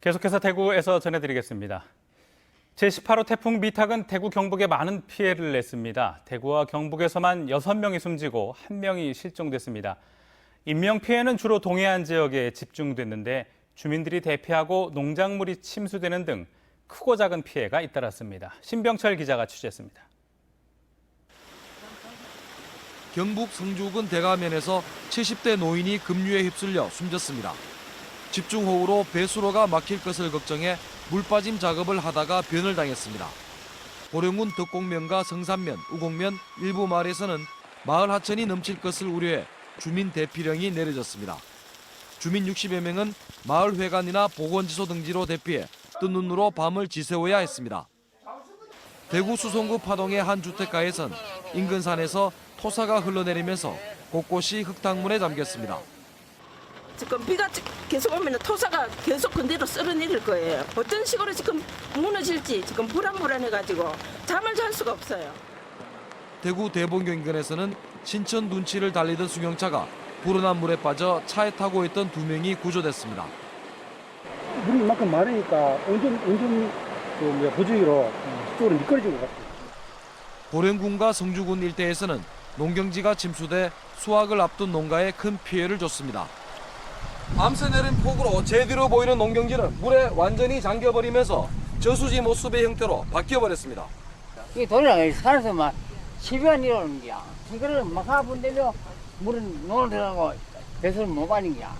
계속해서 대구에서 전해드리겠습니다. 제18호 태풍 미탁은 대구 경북에 많은 피해를 냈습니다. 대구와 경북에서만 6명이 숨지고 1명이 실종됐습니다. 인명피해는 주로 동해안 지역에 집중됐는데 주민들이 대피하고 농작물이 침수되는 등 크고 작은 피해가 잇따랐습니다. 신병철 기자가 취재했습니다. 경북 성주군 대가면에서 70대 노인이 급류에 휩쓸려 숨졌습니다. 집중호우로 배수로가 막힐 것을 걱정해 물빠짐 작업을 하다가 변을 당했습니다. 고령군 덕곡면과 성산면, 우곡면 일부 마을에서는 마을 하천이 넘칠 것을 우려해 주민 대피령이 내려졌습니다. 주민 60여 명은 마을 회관이나 보건지소 등지로 대피해 뜬 눈으로 밤을 지새워야 했습니다. 대구 수성구 파동의 한 주택가에선 인근 산에서 토사가 흘러내리면서 곳곳이 흙탕물에 잠겼습니다. 지금 비가 계속 오면 토사가 계속 그대로 쓸어내릴 거예요. 어떤 식으로 지금 무너질지 지금 불안해가지고 잠을 잘 수가 없어요. 대구 대봉교 인근에서는 신천 둔치를 달리던 승용차가 불어난 물에 빠져 차에 타고 있던 2명이 구조됐습니다. 물이 이만큼 많으니까 온전 보조기로 쪽으로 미끄러진 것 같아요. 고령군과 성주군 일대에서는 농경지가 침수돼 수확을 앞둔 농가에 큰 피해를 줬습니다. 밤새 내린 폭우로 제대로 보이는 농경지는 물에 완전히 잠겨버리면서 저수지 모습의 형태로 바뀌어버렸습니다. 이 돌이랑 산에서 막 10여 년 오는 거야. 이거를 막 하분되면 물은 논을 들어가고 배수를 못 가는 거야.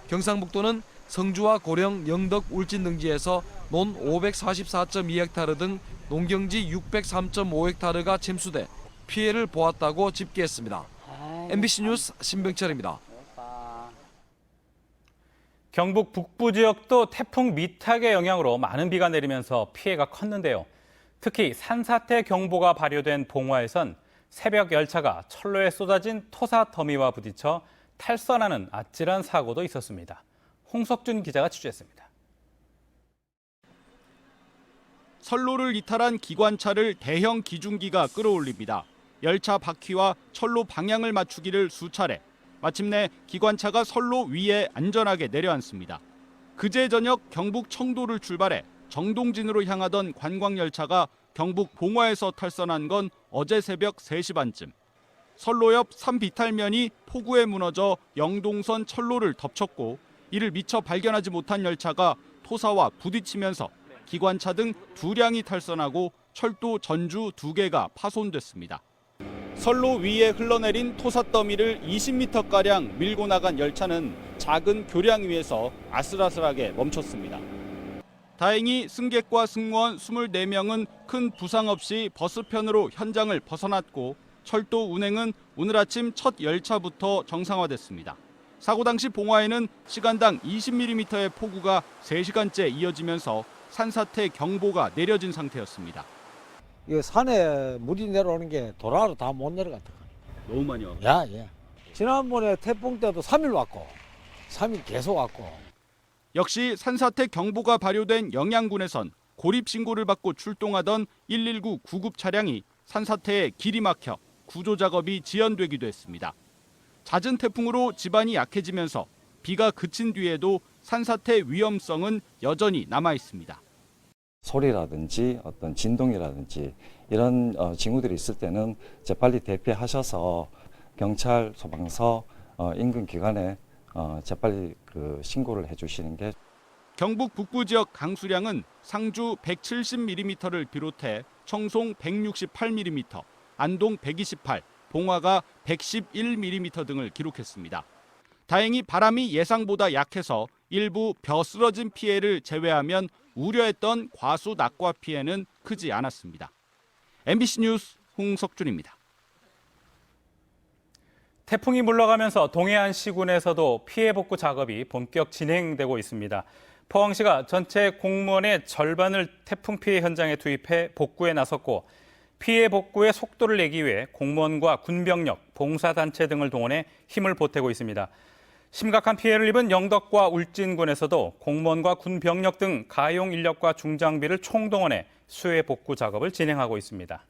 경상북도는 성주와 고령, 영덕, 울진 등지에서 논 544.2헥타르 등 농경지 603.5헥타르가 침수돼 피해를 보았다고 집계했습니다. MBC 뉴스 신병철입니다. 경북 북부 지역도 태풍 미탁의 영향으로 많은 비가 내리면서 피해가 컸는데요. 특히 산사태 경보가 발효된 봉화에선 새벽 열차가 철로에 쏟아진 토사 더미와 부딪혀 탈선하는 아찔한 사고도 있었습니다. 홍석준 기자가 취재했습니다. 선로를 이탈한 기관차를 대형 기중기가 끌어올립니다. 열차 바퀴와 철로 방향을 맞추기를 수차례. 마침내 기관차가 선로 위에 안전하게 내려앉습니다. 그제 저녁 경북 청도를 출발해 정동진으로 향하던 관광열차가 경북 봉화에서 탈선한 건 어제 새벽 3시 반쯤. 선로 옆 산비탈면이 폭우에 무너져 영동선 철로를 덮쳤고 이를 미처 발견하지 못한 열차가 토사와 부딪히면서 기관차 등 2량이 탈선하고 철도 전주 2개가 파손됐습니다. 선로 위에 흘러내린 토삿더미를 20m가량 밀고 나간 열차는 작은 교량 위에서 아슬아슬하게 멈췄습니다. 다행히 승객과 승무원 24명은 큰 부상 없이 버스편으로 현장을 벗어났고 철도 운행은 오늘 아침 첫 열차부터 정상화됐습니다. 사고 당시 봉화에는 시간당 20mm의 폭우가 3시간째 이어지면서 산사태 경보가 내려진 상태였습니다. 이 산에 물이 내려오는 게 도라로 다 못 내려갔다. 너무 많이 와요. 야. 지난번에 태풍 때도 3일 왔고, 3일 계속 왔고. 역시 산사태 경보가 발효된 영양군에선 고립 신고를 받고 출동하던 119 구급 차량이 산사태에 길이 막혀 구조 작업이 지연되기도 했습니다. 잦은 태풍으로 지반이 약해지면서 비가 그친 뒤에도 산사태 위험성은 여전히 남아 있습니다. 소리라든지 어떤 진동이라든지 이런 징후들이 있을 때는 재빨리 대피하셔서 경찰, 소방서, 인근 기관에 재빨리 신고를 해주시는 게. 경북 북부 지역 강수량은 상주 170mm를 비롯해 청송 168mm, 안동 128, 봉화가 111mm 등을 기록했습니다. 다행히 바람이 예상보다 약해서 일부 벼 쓰러진 피해를 제외하면 우려했던 과수 낙과 피해는 크지 않았습니다. MBC 뉴스 홍석준입니다. 태풍이 물러가면서 동해안 시군에서도 피해 복구 작업이 본격 진행되고 있습니다. 포항시가 전체 공무원의 절반을 태풍 피해 현장에 투입해 복구에 나섰고 피해 복구의 속도를 내기 위해 공무원과 군병력, 봉사단체 등을 동원해 힘을 보태고 있습니다. 심각한 피해를 입은 영덕과 울진군에서도 공무원과 군병력 등 가용 인력과 중장비를 총동원해 수해 복구 작업을 진행하고 있습니다.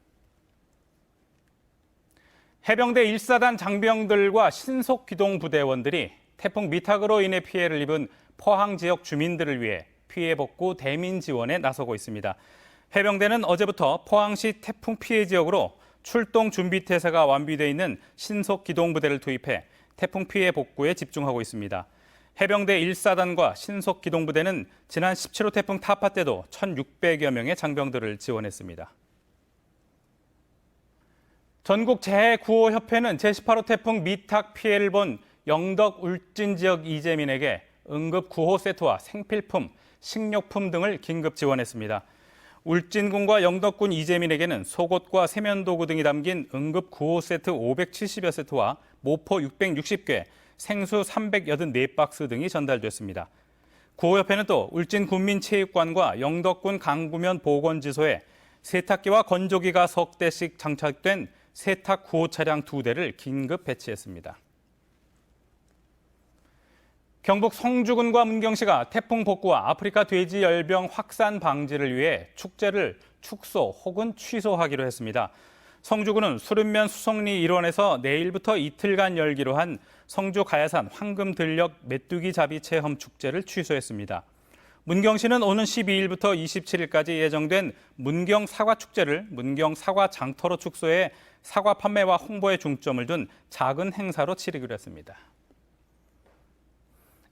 해병대 1사단 장병들과 신속기동부대원들이 태풍 미탁으로 인해 피해를 입은 포항 지역 주민들을 위해 피해 복구 대민 지원에 나서고 있습니다. 해병대는 어제부터 포항시 태풍 피해 지역으로 출동 준비 태세가 완비되어 있는 신속기동부대를 투입해 태풍 피해 복구에 집중하고 있습니다. 해병대 1사단과 신속기동부대는 지난 17호 태풍 타파 때도 1,600여 명의 장병들을 지원했습니다. 전국재해구호협회는 제18호 태풍 미탁 피해를 본 영덕 울진 지역 이재민에게 응급구호 세트와 생필품, 식료품 등을 긴급 지원했습니다. 울진군과 영덕군 이재민에게는 속옷과 세면도구 등이 담긴 응급구호 세트 570여 세트와 모포 660개, 생수 384박스 등이 전달됐습니다. 구호협회는 또 울진군민체육관과 영덕군 강구면 보건지소에 세탁기와 건조기가 석 대씩 장착된 세탁 구호 차량 2대를 긴급 배치했습니다. 경북 성주군과 문경시가 태풍 복구와 아프리카 돼지 열병 확산 방지를 위해 축제를 축소 혹은 취소하기로 했습니다. 성주군은 수른면 수성리 일원에서 내일부터 이틀간 열기로 한 성주 가야산 황금들녘 메뚜기 잡이 체험 축제를 취소했습니다. 문경시는 오는 12일부터 27일까지 예정된 문경 사과 축제를 문경 사과 장터로 축소해 사과 판매와 홍보에 중점을 둔 작은 행사로 치르기로 했습니다.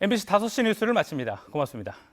MBC 5시 뉴스를 마칩니다. 고맙습니다.